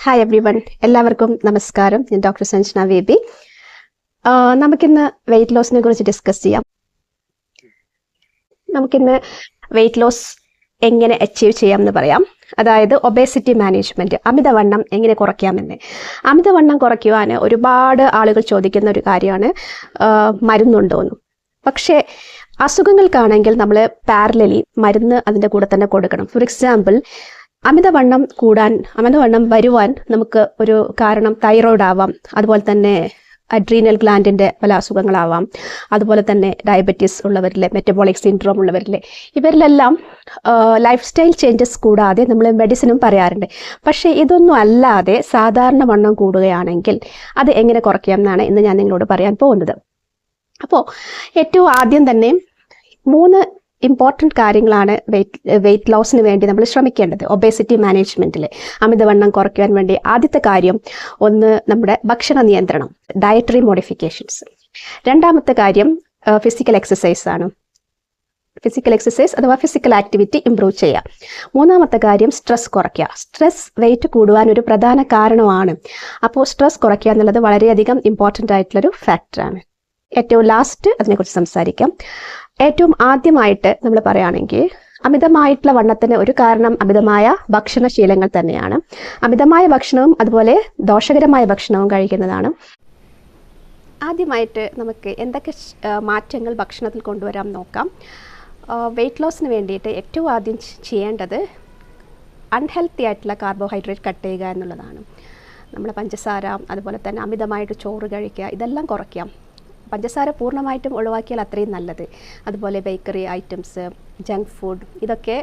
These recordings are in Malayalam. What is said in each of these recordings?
ഹായ് എവ്രി വൺ, എല്ലാവർക്കും നമസ്കാരം. ഞാൻ ഡോക്ടർ സഞ്ജന വേബി. നമുക്കിന്ന് വെയിറ്റ് ലോസിനെ കുറിച്ച് ഡിസ്കസ് ചെയ്യാം. നമുക്കിന്ന് വെയിറ്റ് ലോസ് എങ്ങനെ അച്ചീവ് ചെയ്യാം എന്ന് പറയാം. അതായത് ഒബേസിറ്റി മാനേജ്മെൻറ്റ്, അമിതവണ്ണം എങ്ങനെ കുറയ്ക്കാമെന്ന്. അമിതവണ്ണം കുറയ്ക്കുവാൻ ഒരുപാട് ആളുകൾ ചോദിക്കുന്ന ഒരു കാര്യമാണ് മരുന്നുണ്ടോയെന്ന്. പക്ഷേ അസുഖങ്ങൾക്കാണെങ്കിൽ നമ്മൾ പാരലലി മരുന്ന് അതിൻ്റെ കൂടെ തന്നെ കൊടുക്കണം. ഫോർ എക്സാമ്പിൾ, അമിതവണ്ണം വരുവാൻ നമുക്ക് ഒരു കാരണം തൈറോയ്ഡ് ആവാം, അതുപോലെ തന്നെ അഡ്രീനൽ ഗ്ലാൻഡിൻ്റെ പല അസുഖങ്ങളാവാം, അതുപോലെ തന്നെ ഡയബറ്റീസ് ഉള്ളവരിലെ, മെറ്റബോളിക് സിൻഡ്രോം ഉള്ളവരിലെ, ഇവരിലെല്ലാം ലൈഫ് സ്റ്റൈൽ ചേഞ്ചസ് കൂടാതെ നമ്മൾ മെഡിസിനും പറയാറുണ്ട്. പക്ഷേ ഇതൊന്നും അല്ലാതെ സാധാരണ വണ്ണം കൂടുകയാണെങ്കിൽ അത് എങ്ങനെ കുറയ്ക്കാം എന്നാണ് ഇന്ന് ഞാൻ നിങ്ങളോട് പറയാൻ പോകുന്നത്. അപ്പോൾ ഏറ്റവും ആദ്യം തന്നെ 3 ഇമ്പോർട്ടൻറ്റ് കാര്യങ്ങളാണ് വെയിറ്റ് ലോസിന് വേണ്ടി നമ്മൾ ശ്രമിക്കേണ്ടത്. ഒബേസിറ്റി മാനേജ്മെൻറ്റിൽ അമിതവണ്ണം കുറയ്ക്കുവാൻ വേണ്ടി ആദ്യത്തെ കാര്യം ഒന്ന് നമ്മുടെ ഭക്ഷണ നിയന്ത്രണം, ഡയറ്ററി മോഡിഫിക്കേഷൻസ്. രണ്ടാമത്തെ കാര്യം ഫിസിക്കൽ എക്സസൈസ് ആണ്. ഫിസിക്കൽ എക്സസൈസ് അഥവാ ഫിസിക്കൽ ആക്ടിവിറ്റി ഇംപ്രൂവ് ചെയ്യുക. മൂന്നാമത്തെ കാര്യം സ്ട്രെസ് കുറയ്ക്കുക. സ്ട്രെസ് വെയിറ്റ് കൂടുവാൻ ഒരു പ്രധാന കാരണമാണ്. അപ്പോൾ സ്ട്രെസ് കുറയ്ക്കുക എന്നുള്ളത് വളരെയധികം ഇമ്പോർട്ടൻ്റ് ആയിട്ടുള്ളൊരു ഫാക്ടറാണ്. ഏറ്റവും ലാസ്റ്റ് അതിനെക്കുറിച്ച് സംസാരിക്കാം. ഏറ്റവും ആദ്യമായിട്ട് നമ്മൾ പറയുകയാണെങ്കിൽ അമിതമായിട്ടുള്ള വണ്ണത്തിന് ഒരു കാരണം അമിതമായ ഭക്ഷണശീലങ്ങൾ തന്നെയാണ്. അമിതമായ ഭക്ഷണവും അതുപോലെ ദോഷകരമായ ഭക്ഷണവും കഴിക്കുന്നതാണ്. ആദ്യമായിട്ട് നമുക്ക് എന്തൊക്കെ മാറ്റങ്ങൾ ഭക്ഷണത്തിൽ കൊണ്ടുവരാൻ നോക്കാം. വെയിറ്റ് ലോസിന് വേണ്ടിയിട്ട് ഏറ്റവും ആദ്യം ചെയ്യേണ്ടത് അൺഹെൽത്തി ആയിട്ടുള്ള കാർബോഹൈഡ്രേറ്റ് കട്ട് ചെയ്യുക എന്നുള്ളതാണ്. നമ്മൾ പഞ്ചസാര, അതുപോലെ തന്നെ അമിതമായിട്ട് ചോറ് കഴിക്കുക, ഇതെല്ലാം കുറയ്ക്കാം. പഞ്ചസാര പൂർണ്ണമായിട്ടും ഒഴിവാക്കിയാൽ അത്രയും നല്ലത്. അതുപോലെ ബേക്കറി ഐറ്റംസ്, ജങ്ക് ഫുഡ്, ഇതൊക്കെ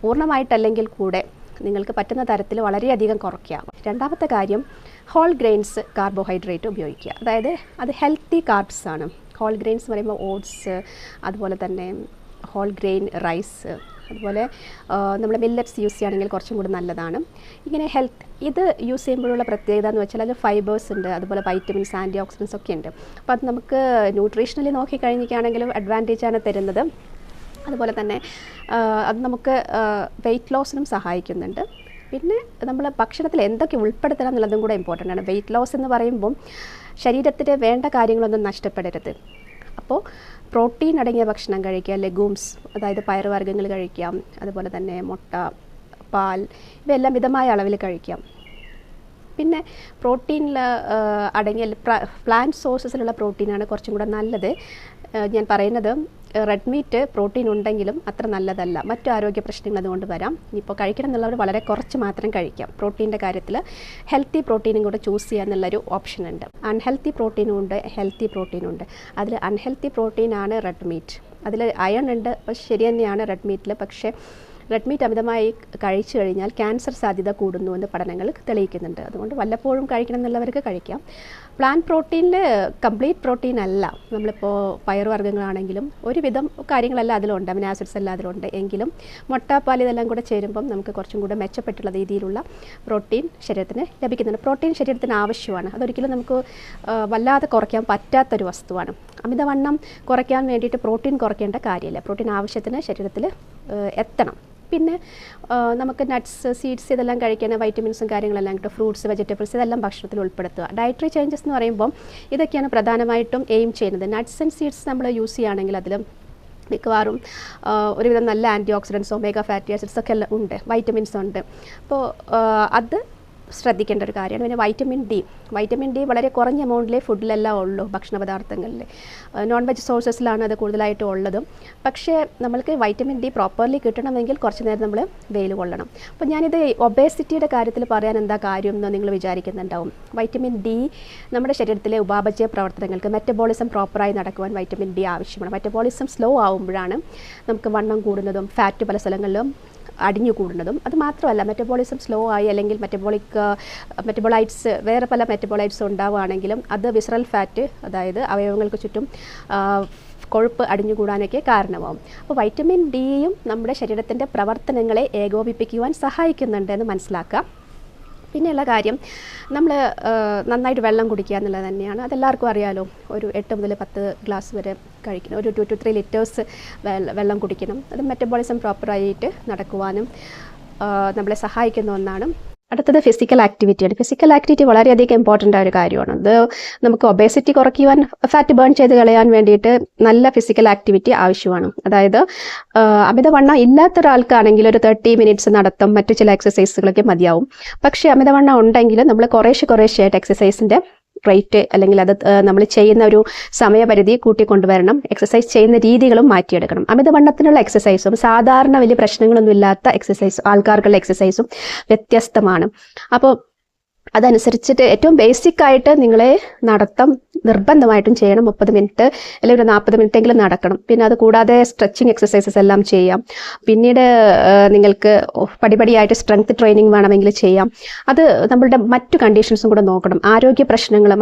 പൂർണ്ണമായിട്ടല്ലെങ്കിൽ കൂടെ നിങ്ങൾക്ക് പറ്റുന്ന തരത്തിൽ വളരെയധികം കുറയ്ക്കുക. രണ്ടാമത്തെ കാര്യം ഹോൾ ഗ്രെയിൻസ് കാർബോഹൈഡ്രേറ്റ് ഉപയോഗിക്കുക. അതായത് അത് ഹെൽത്തി കാർബ്സ് ആണ്. ഹോൾ ഗ്രെയിൻസ് എന്ന് പറയുമ്പോൾ ഓട്സ്, അതുപോലെ തന്നെ ഹോൾ ഗ്രെയിൻ റൈസ്, അതുപോലെ നമ്മൾ മില്ലറ്റ്സ് യൂസ് ചെയ്യുകയാണെങ്കിൽ കുറച്ചും കൂടി നല്ലതാണ്. ഇങ്ങനെ ഇത് യൂസ് ചെയ്യുമ്പോഴുള്ള പ്രത്യേകത എന്ന് വെച്ചാൽ അതിൽ ഫൈബേഴ്സ് ഉണ്ട്, അതുപോലെ വൈറ്റമിൻസ്, ആൻറ്റി ഓക്സിഡൻസ് ഒക്കെ ഉണ്ട്. അപ്പോൾ അത് നമുക്ക് ന്യൂട്രീഷണലി നോക്കിക്കഴിഞ്ഞിട്ടാണെങ്കിലും അഡ്വാൻറ്റേജാണ് തരുന്നത്. അതുപോലെ തന്നെ അത് നമുക്ക് വെയിറ്റ് ലോസിനും സഹായിക്കുന്നുണ്ട്. പിന്നെ നമ്മൾ ഭക്ഷണത്തിൽ എന്തൊക്കെ ഉൾപ്പെടുത്തണം എന്നുള്ളതും കൂടെ ഇമ്പോർട്ടൻ്റ് ആണ്. വെയിറ്റ് ലോസ് എന്ന് പറയുമ്പം ശരീരത്തിന് വേണ്ട കാര്യങ്ങളൊന്നും നഷ്ടപ്പെടരുത്. അപ്പോൾ പ്രോട്ടീൻ അടങ്ങിയ ഭക്ഷണം കഴിക്കുക, ലെഗൂംസ്, അതായത് പയറുവർഗ്ഗങ്ങൾ കഴിക്കാം, അതുപോലെ തന്നെ മുട്ട, പാൽ, ഇവയെല്ലാം മിതമായ അളവിൽ കഴിക്കാം. പിന്നെ പ്രോട്ടീനിൽ അടങ്ങിയ പ്ലാന്റ് സോഴ്സസിലുള്ള പ്രോട്ടീനാണ് കുറച്ചും കൂടെ നല്ലത്. ഞാൻ പറയുന്നത് റെഡ് മീറ്റ് പ്രോട്ടീൻ ഉണ്ടെങ്കിലും അത്ര നല്ലതല്ല. മറ്റു ആരോഗ്യ പ്രശ്നങ്ങൾ അതുകൊണ്ട് വരാം. ഇപ്പോൾ കഴിക്കണം എന്നുള്ളവർ വളരെ കുറച്ച് മാത്രം കഴിക്കാം. പ്രോട്ടീൻ്റെ കാര്യത്തിൽ ഹെൽത്തി പ്രോട്ടീനും കൂടെ ചൂസ് ചെയ്യുക എന്നുള്ളൊരു ഓപ്ഷൻ ഉണ്ട്. അൺഹെൽത്തി പ്രോട്ടീനും ഉണ്ട്, ഹെൽത്തി പ്രോട്ടീനും ഉണ്ട്. അതിൽ അൺഹെൽത്തി പ്രോട്ടീനാണ് റെഡ് മീറ്റ്. അതിൽ അയൺ ഉണ്ട്, ശരി തന്നെയാണ് റെഡ് മീറ്റിൽ. പക്ഷേ റെഡ് മീറ്റ് അമിതമായി കഴിച്ചു കഴിഞ്ഞാൽ ക്യാൻസർ സാധ്യത കൂടുന്നു എന്ന് പഠനങ്ങൾ തെളിയിക്കുന്നുണ്ട്. അതുകൊണ്ട് വല്ലപ്പോഴും കഴിക്കണം എന്നുള്ളവർക്ക് കഴിക്കാം. പ്ലാന്റ് പ്രോട്ടീനിൽ കംപ്ലീറ്റ് പ്രോട്ടീൻ അല്ല. നമ്മളിപ്പോൾ പയറുവർഗ്ഗങ്ങളാണെങ്കിലും ഒരുവിധം കാര്യങ്ങളെല്ലാം അതിലുണ്ട്, അമിനോ ആസിഡ്സ് എല്ലാം അതിലുണ്ട്. എങ്കിലും മുട്ട, പാൽ, ഇതെല്ലാം കൂടെ ചേരുമ്പം നമുക്ക് കുറച്ചും കൂടെ മെച്ചപ്പെട്ടുള്ള രീതിയിലുള്ള പ്രോട്ടീൻ ശരീരത്തിന് ലഭിക്കുന്നുണ്ട്. പ്രോട്ടീൻ ശരീരത്തിന് ആവശ്യമാണ്. അതൊരിക്കലും നമുക്ക് വല്ലാതെ കുറയ്ക്കാൻ പറ്റാത്തൊരു വസ്തുവാണ്. അമിതവണ്ണം കുറയ്ക്കാൻ വേണ്ടിയിട്ട് പ്രോട്ടീൻ കുറയ്ക്കേണ്ട കാര്യമില്ല. പ്രോട്ടീൻ ആവശ്യത്തിന് ശരീരത്തിൽ എത്തണം. പിന്നെ നമുക്ക് നട്ട്സ്, സീഡ്സ്, ഇതെല്ലാം കഴിക്കാൻ വൈറ്റമിൻസും കാര്യങ്ങളെല്ലാം കിട്ടും. ഫ്രൂട്ട്സ്, വെജിറ്റബിൾസ്, ഇതെല്ലാം ഭക്ഷണത്തിൽ ഉൾപ്പെടുത്തുക. ഡയറ്ററി ചേഞ്ചസ് എന്ന് പറയുമ്പം ഇതൊക്കെയാണ് പ്രധാനമായിട്ടും എയിം ചെയ്യുന്നത്. നട്ട്സ് ആൻഡ് സീഡ്സ് നമ്മൾ യൂസ് ചെയ്യുകയാണെങ്കിൽ അതിൽ മിക്കവാറും ഒരുവിധം നല്ല antioxidants, omega fatty acids ഒക്കെ ഉണ്ട്, വൈറ്റമിൻസ് ഉണ്ട്. അപ്പോൾ അത് ശ്രദ്ധിക്കേണ്ട ഒരു കാര്യമാണ്. പിന്നെ വൈറ്റമിൻ ഡി വളരെ കുറഞ്ഞ എമൗണ്ടിലെ ഫുഡിലെല്ലാം ഉള്ളൂ, ഭക്ഷണ പദാർത്ഥങ്ങളിൽ. നോൺ വെജ് സോഴ്സസിലാണ് അത് കൂടുതലായിട്ടും ഉള്ളതും. പക്ഷേ നമ്മൾക്ക് വൈറ്റമിൻ ഡി പ്രോപ്പർലി കിട്ടണമെങ്കിൽ കുറച്ച് നേരം നമ്മൾ വെയിൽ കൊള്ളണം. അപ്പോൾ ഞാനിത് ഒബേസിറ്റിയുടെ കാര്യത്തിൽ പറയാൻ എന്താ കാര്യം എന്ന് നിങ്ങൾ വിചാരിക്കുന്നുണ്ടാവും. വൈറ്റമിൻ ഡി നമ്മുടെ ശരീരത്തിലെ ഉപാപചയ പ്രവർത്തനങ്ങൾക്ക്, മെറ്റബോളിസം പ്രോപ്പറായി നടക്കുവാൻ വൈറ്റമിൻ ഡി ആവശ്യമാണ്. മെറ്റബോളിസം സ്ലോ ആവുമ്പോഴാണ് നമുക്ക് വണ്ണം കൂടുന്നതും ഫാറ്റ് പല സ്ഥലങ്ങളിലും അടിഞ്ഞു കൂടുന്നതും. അത് മാത്രമല്ല, മെറ്റബോളിസം സ്ലോ ആയി അല്ലെങ്കിൽ മെറ്റബോളൈറ്റ്സ്, വേറെ പല മെറ്റബോളൈറ്റ്സ് ഉണ്ടാവുകയാണെങ്കിലും അത് വിസറൽ ഫാറ്റ്, അതായത് അവയവങ്ങൾക്ക് ചുറ്റും കൊഴുപ്പ് അടിഞ്ഞുകൂടാനൊക്കെ കാരണമാവും. അപ്പോൾ വൈറ്റമിൻ ഡിയും നമ്മുടെ ശരീരത്തിൻ്റെ പ്രവർത്തനങ്ങളെ ഏകോപിപ്പിക്കുവാൻ സഹായിക്കുന്നുണ്ട് എന്ന് മനസ്സിലാക്കുക. പിന്നെയുള്ള കാര്യം നമ്മൾ നന്നായിട്ട് വെള്ളം കുടിക്കുക എന്നുള്ളത് തന്നെയാണ്. അതെല്ലാവർക്കും അറിയാമല്ലോ. ഒരു 8 മുതൽ 10 ഗ്ലാസ് വരെ കഴിക്കണം. ഒരു 2 to 3 ലിറ്റേഴ്സ് വെള്ളം കുടിക്കണം. അത് മെറ്റബോളിസം പ്രോപ്പറായിട്ട് നടക്കുവാനും നമ്മളെ സഹായിക്കുന്ന ഒന്നാണ്. അടുത്തത് ഫിസിക്കൽ ആക്ടിവിറ്റിയാണ്. ഫിസിക്കൽ ആക്ടിവിറ്റി വളരെയധികം ഇമ്പോർട്ടൻ്റ് ആയ ഒരു കാര്യമാണ്. അത് നമുക്ക് ഒബേസിറ്റി കുറയ്ക്കുവാൻ, ഫാറ്റ് ബേൺ ചെയ്ത് കളയാൻ വേണ്ടിയിട്ട് നല്ല ഫിസിക്കൽ ആക്ടിവിറ്റി ആവശ്യമാണ്. അതായത് അമിതവണ്ണം ഇല്ലാത്ത ഒരാൾക്കാണെങ്കിൽ ഒരു 30 മിനിറ്റ്സ് നടത്തം, മറ്റു ചില എക്സസൈസുകളൊക്കെ മതിയാവും. പക്ഷേ അമിതവണ്ണം ഉണ്ടെങ്കിൽ നമ്മൾ കുറേശ്ശെയായിട്ട് എക്സസൈസിൻ്റെ റേറ്റ് അല്ലെങ്കിൽ അത് നമ്മൾ ചെയ്യുന്ന ഒരു സമയപരിധി കൂട്ടിക്കൊണ്ടുവരണം. എക്സസൈസ് ചെയ്യുന്ന രീതികളും മാറ്റിയെടുക്കണം. അമിതവണ്ണത്തിനുള്ള എക്സസൈസും സാധാരണ വലിയ പ്രശ്നങ്ങളൊന്നും ഇല്ലാത്ത ആൾക്കാർക്കുള്ള എക്സസൈസും വ്യത്യസ്തമാണ്. അപ്പോൾ അതനുസരിച്ചിട്ട് ഏറ്റവും ബേസിക് ആയിട്ട് നിങ്ങളെ നടത്തം നിർബന്ധമായിട്ടും ചെയ്യണം. 30 മിനിറ്റ് അല്ലെങ്കിൽ ഒരു 40 മിനിറ്റെങ്കിലും നടക്കണം. പിന്നെ അത് കൂടാതെ സ്ട്രെച്ചിങ് എക്സസൈസസ് എല്ലാം ചെയ്യാം. പിന്നീട് നിങ്ങൾക്ക് പടിപടിയായിട്ട് സ്ട്രെങ്ത് ട്രെയിനിങ് വേണമെങ്കിൽ ചെയ്യാം. അത് നമ്മളുടെ മറ്റു കണ്ടീഷൻസും കൂടെ നോക്കണം.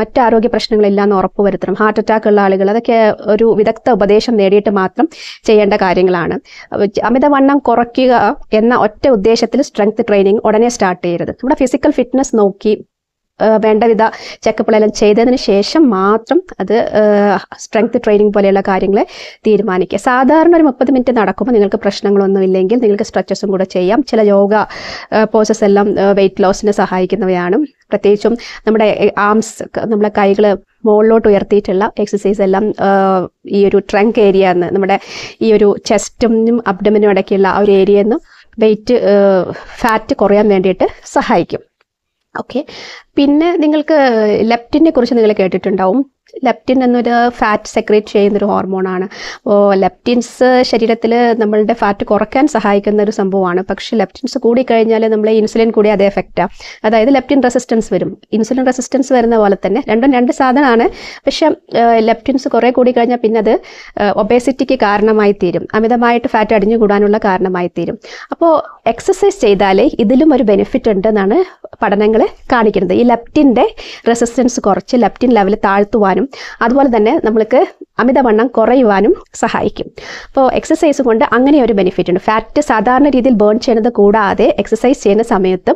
മറ്റ് ആരോഗ്യ പ്രശ്നങ്ങളില്ലാന്ന് ഉറപ്പ് വരുത്തണം. ഹാർട്ട് അറ്റാക്ക് ഉള്ള ആളുകൾ, അതൊക്കെ ഒരു വിദഗ്ധ ഉപദേശം നേടിയിട്ട് മാത്രം ചെയ്യേണ്ട കാര്യങ്ങളാണ്. അമിതവണ്ണം കുറയ്ക്കുക എന്ന ഒറ്റ ഉദ്ദേശത്തിൽ സ്ട്രെങ്ത് ട്രെയിനിങ് ഉടനെ സ്റ്റാർട്ട് ചെയ്യരുത്. നമ്മുടെ ഫിസിക്കൽ ഫിറ്റ്നസ് നോക്കി വേണ്ടവിധ ചെക്കപ്പുകളെല്ലാം ചെയ്തതിന് ശേഷം മാത്രം അത് സ്ട്രെങ്ത് ട്രെയിനിങ് പോലെയുള്ള കാര്യങ്ങളെ തീരുമാനിക്കുക. സാധാരണ ഒരു 30 മിനിറ്റ് നടക്കുമ്പോൾ നിങ്ങൾക്ക് പ്രശ്നങ്ങളൊന്നും ഇല്ലെങ്കിൽ നിങ്ങൾക്ക് സ്ട്രെച്ചസും കൂടെ ചെയ്യാം. ചില യോഗ പോസസ് എല്ലാം വെയിറ്റ് ലോസിന് സഹായിക്കുന്നവയാണ്. പ്രത്യേകിച്ചും നമ്മുടെ ആംസ്, നമ്മുടെ കൈകൾ മുകളിലോട്ട് ഉയർത്തിയിട്ടുള്ള എക്സസൈസ് എല്ലാം ഈ ഒരു ട്രങ്ക് ഏരിയ എന്ന്, നമ്മുടെ ഈ ഒരു ചെസ്റ്റും അബ്ഡമിനും ഇടയ്ക്കുള്ള ആ ഒരു ഏരിയയിൽ നിന്ന് വെയിറ്റ് ഫാറ്റ് കുറയാൻ വേണ്ടിയിട്ട് സഹായിക്കും. ഓക്കെ, പിന്നെ നിങ്ങൾക്ക് ലെപ്റ്റിനെ കുറിച്ച് നിങ്ങൾ കേട്ടിട്ടുണ്ടാവും. ലെപ്റ്റിൻ എന്നൊരു ഫാറ്റ് സെക്രേറ്റ് ചെയ്യുന്നൊരു ഹോർമോണാണ്. അപ്പോൾ ലെപ്റ്റിൻസ് ശരീരത്തിൽ നമ്മളുടെ ഫാറ്റ് കുറയ്ക്കാൻ സഹായിക്കുന്ന ഒരു സംഭവമാണ്. പക്ഷേ ലെപ്റ്റിൻസ് കൂടിക്കഴിഞ്ഞാൽ നമ്മളെ ഇൻസുലിൻ കൂടി അതേ എഫക്റ്റാണ്. അതായത് ലെപ്റ്റിൻ റെസിസ്റ്റൻസ് വരും. ഇൻസുലിൻ റെസിസ്റ്റൻസ് വരുന്ന പോലെ തന്നെ രണ്ടും രണ്ട് സാധനമാണ്. പക്ഷേ ലെപ്റ്റിൻസ് കുറേ കൂടിക്കഴിഞ്ഞാൽ പിന്നെ അത് ഒബേസിറ്റിക്ക് കാരണമായി തീരും. അമിതമായിട്ട് ഫാറ്റ് അടിഞ്ഞു കൂടാനുള്ള കാരണമായി തീരും. അപ്പോൾ എക്സസൈസ് ചെയ്താലേ ഇതിലും ഒരു ബെനിഫിറ്റ് ഉണ്ടെന്നാണ് പഠനങ്ങൾ കാണിക്കുന്നത്. ഈ ലെപ്റ്റിൻ്റെ റെസിസ്റ്റൻസ് കുറച്ച് ലെപ്റ്റിൻ ലെവൽ താഴ്ത്തുവാനും അതുപോലെ തന്നെ നമ്മൾക്ക് അമിതവണ്ണം കുറയുവാനും സഹായിക്കും. അപ്പോൾ എക്സസൈസ് കൊണ്ട് അങ്ങനെ ഒരു ബെനിഫിറ്റ് ഉണ്ട്. ഫാറ്റ് സാധാരണ രീതിയിൽ ബേൺ ചെയ്യുന്നത് കൂടാതെ എക്സസൈസ് ചെയ്യുന്ന സമയത്ത്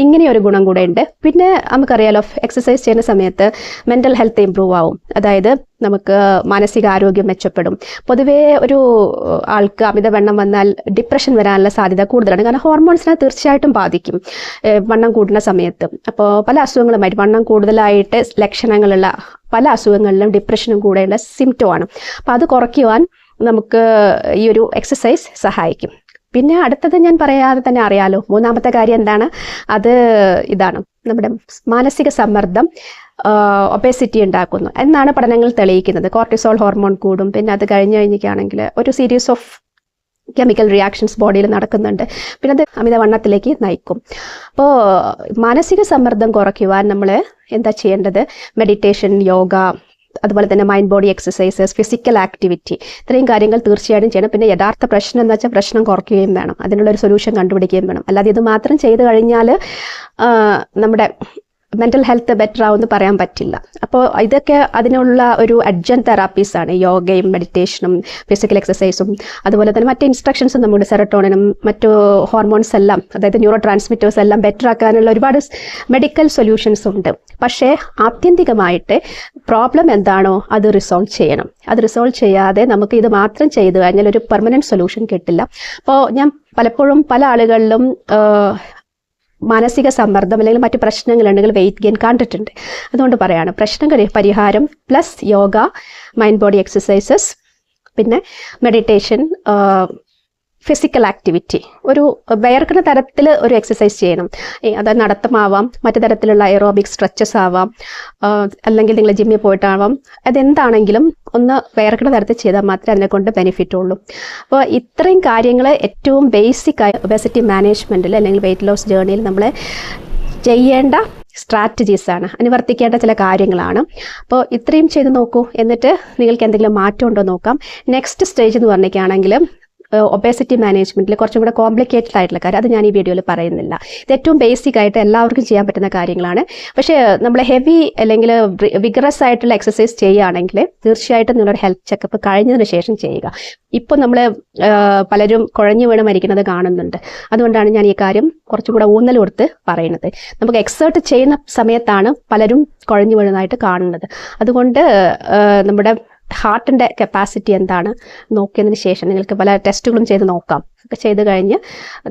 ഇങ്ങനെയൊരു ഗുണം കൂടെ ഉണ്ട്. പിന്നെ നമുക്കറിയാലോ, എക്സസൈസ് ചെയ്യുന്ന സമയത്ത് മെൻ്റൽ ഹെൽത്ത് ഇമ്പ്രൂവ് ആവും. അതായത് നമുക്ക് മാനസികാരോഗ്യം മെച്ചപ്പെടും. പൊതുവേ ഒരു ആൾക്ക് അമിതവണ്ണം വന്നാൽ ഡിപ്രഷൻ വരാനുള്ള സാധ്യത കൂടുതലാണ്. കാരണം ഹോർമോൺസിനെ തീർച്ചയായിട്ടും ബാധിക്കും വണ്ണം കൂടുന്ന സമയത്ത്. അപ്പോൾ പല അസുഖങ്ങളുമായിട്ട് വണ്ണം കൂടുതലായിട്ട് ലക്ഷണങ്ങളുള്ള പല അസുഖങ്ങളിലും ഡിപ്രഷനും കൂടെയുള്ള സിംറ്റമാണ്. അപ്പോൾ അത് കുറയ്ക്കുവാൻ നമുക്ക് ഈ ഒരു എക്സസൈസ് സഹായിക്കും. പിന്നെ അടുത്തത് ഞാൻ പറയാതെ തന്നെ അറിയാലോ, മൂന്നാമത്തെ കാര്യം എന്താണ്? അത് ഇതാണ്, നമ്മുടെ മാനസിക സമ്മർദ്ദം ഒബേസിറ്റി ഉണ്ടാക്കുന്നു എന്നാണ് പഠനങ്ങൾ തെളിയിക്കുന്നത്. കോർട്ടിസോൾ ഹോർമോൺ കൂടും. പിന്നെ അത് കഴിഞ്ഞിട്ടാണെങ്കിൽ ഒരു സീരീസ് ഓഫ് കെമിക്കൽ റിയാക്ഷൻസ് ബോഡിയിൽ നടക്കുന്നുണ്ട്. പിന്നെ അത് അമിതവണ്ണത്തിലേക്ക് നയിക്കും. അപ്പോൾ മാനസിക സമ്മർദ്ദം കുറയ്ക്കുവാൻ നമ്മൾ എന്താ ചെയ്യേണ്ടത്? മെഡിറ്റേഷൻ, യോഗ, അതുപോലെ തന്നെ mind body exercises, physical activity, ഇത്രയും കാര്യങ്ങൾ തീർച്ചയായിട്ടും ചെയ്യണം. പിന്നെ യഥാർത്ഥ പ്രശ്നം എന്ന് വെച്ചാൽ പ്രശ്നം കുറയ്ക്കുകയും വേണം, അതിനുള്ളൊരു സൊല്യൂഷൻ കണ്ടുപിടിക്കുകയും വേണം. അല്ലാതെ ഇത് മാത്രം ചെയ്ത് കഴിഞ്ഞാൽ നമ്മുടെ മെൻ്റൽ ഹെൽത്ത് ബെറ്റർ ആവുമെന്ന് പറയാൻ പറ്റില്ല. അപ്പോൾ ഇതൊക്കെ അതിനുള്ള ഒരു അഡ്ജന്റ് തെറാപ്പീസാണ്. യോഗയും മെഡിറ്റേഷനും ഫിസിക്കൽ എക്സസൈസും അതുപോലെ തന്നെ മറ്റ് ഇൻസ്ട്രക്ഷൻസും നമ്മുടെ സെറട്ടോണിനും മറ്റു ഹോർമോൺസ് എല്ലാം, അതായത് ന്യൂറോ ട്രാൻസ്മിറ്റേഴ്സ് എല്ലാം ബെറ്റർ ആക്കാനുള്ള ഒരുപാട് മെഡിക്കൽ സൊല്യൂഷൻസ് ഉണ്ട്. പക്ഷേ ആത്യന്തികമായിട്ട് പ്രോബ്ലം എന്താണോ അത് റിസോൾവ് ചെയ്യണം. അത് റിസോൾവ് ചെയ്യാതെ നമുക്ക് ഇത് മാത്രം ചെയ്തു കഴിഞ്ഞാൽ ഒരു പെർമനൻറ്റ് സൊല്യൂഷൻ കിട്ടില്ല. അപ്പോൾ ഞാൻ പലപ്പോഴും പല ആളുകളിലും മാനസിക സമ്മർദ്ദം അല്ലെങ്കിൽ മറ്റ് പ്രശ്നങ്ങളുണ്ടെങ്കിൽ വെയിറ്റ് ഗെയിൻ കണ്ടിട്ടുണ്ട്. അതുകൊണ്ട് പറയാണ്, പ്രശ്നങ്ങൾ പരിഹാരം plus yoga, mind body exercises, പിന്നെ മെഡിറ്റേഷൻ, ഫിസിക്കൽ ആക്ടിവിറ്റി, ഒരു വേർക്കുന്ന തരത്തിൽ ഒരു എക്സസൈസ് ചെയ്യണം. അത് നടത്തമാവാം, മറ്റു തരത്തിലുള്ള എയറോബിക് സ്ട്രെച്ചസ് ആവാം, അല്ലെങ്കിൽ നിങ്ങൾ ജിമ്മിൽ പോയിട്ടാവാം. അതെന്താണെങ്കിലും ഒന്ന് വേർക്കുന്ന തരത്തിൽ ചെയ്താൽ മാത്രമേ അതിനെക്കൊണ്ട് ബെനിഫിറ്റ് ഉള്ളൂ. അപ്പോൾ ഇത്രയും കാര്യങ്ങൾ ഏറ്റവും ബേസിക്കായി ഒബേസിറ്റി മാനേജ്മെൻറ്റിൽ അല്ലെങ്കിൽ വെയിറ്റ് ലോസ് ജേർണിയിൽ നമ്മൾ ചെയ്യേണ്ട സ്ട്രാറ്റജീസാണ്, അനുവർത്തിക്കേണ്ട ചില കാര്യങ്ങളാണ്. അപ്പോൾ ഇത്രയും ചെയ്ത് നോക്കൂ. എന്നിട്ട് നിങ്ങൾക്ക് എന്തെങ്കിലും മാറ്റം ഉണ്ടോ നോക്കാം. നെക്സ്റ്റ് സ്റ്റേജ് എന്ന് പറഞ്ഞിട്ടാണെങ്കിൽ ഒബേസിറ്റി മാനേജ്മെൻറ്റിൽ കുറച്ചും കൂടെ കോംപ്ലിക്കേറ്റഡ് ആയിട്ടുള്ള കാര്യം, അത് ഞാൻ ഈ വീഡിയോയിൽ പറയുന്നില്ല. ഇത് ഏറ്റവും ബേസിക് ആയിട്ട് എല്ലാവർക്കും ചെയ്യാൻ പറ്റുന്ന കാര്യങ്ങളാണ്. പക്ഷേ നമ്മൾ ഹെവി അല്ലെങ്കിൽ വിഗറസ് ആയിട്ടുള്ള എക്സസൈസ് ചെയ്യുകയാണെങ്കിൽ തീർച്ചയായിട്ടും നിങ്ങളൊരു ഹെൽത്ത് ചെക്കപ്പ് കഴിഞ്ഞതിന് ശേഷം ചെയ്യുക. ഇപ്പോൾ നമ്മൾ പലരും കുഴഞ്ഞു വീണ് മരിക്കുന്നത് കാണുന്നുണ്ട്. അതുകൊണ്ടാണ് ഞാൻ ഈ കാര്യം കുറച്ചും കൂടെ ഊന്നൽ കൊടുത്ത് പറയുന്നത്. നമുക്ക് എക്സേർട്ട് ചെയ്യുന്ന സമയത്താണ് പലരും കുഴഞ്ഞു വീഴുന്നതായിട്ട് കാണുന്നത്. അതുകൊണ്ട് നമ്മുടെ ഹാർട്ടിൻ്റെ കപ്പാസിറ്റി എന്താണ് നോക്കിയതിന് ശേഷം നിങ്ങൾക്ക് പല ടെസ്റ്റുകളും ചെയ്ത് നോക്കാം. ഒക്കെ ചെയ്ത് കഴിഞ്ഞ്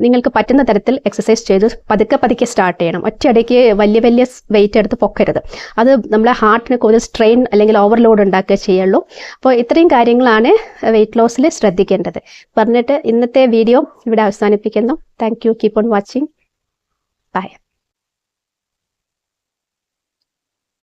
നിങ്ങൾക്ക് പറ്റുന്ന തരത്തിൽ എക്സസൈസ് ചെയ്ത് പതുക്കെ സ്റ്റാർട്ട് ചെയ്യണം. ഒറ്റയടിക്ക് വലിയ വെയിറ്റ് എടുത്ത് പൊക്കരുത്. അത് നമ്മളെ ഹാർട്ടിന് കൂടുതൽ സ്ട്രെയിൻ അല്ലെങ്കിൽ ഓവർലോഡ് ഉണ്ടാക്കുക ചെയ്യുള്ളൂ. അപ്പോൾ ഇത്രയും കാര്യങ്ങളാണ് വെയിറ്റ് ലോസിൽ ശ്രദ്ധിക്കേണ്ടത് പറഞ്ഞിട്ട് ഇന്നത്തെ വീഡിയോ ഇവിടെ അവസാനിപ്പിക്കുന്നു. Thank you. Keep on watching. By.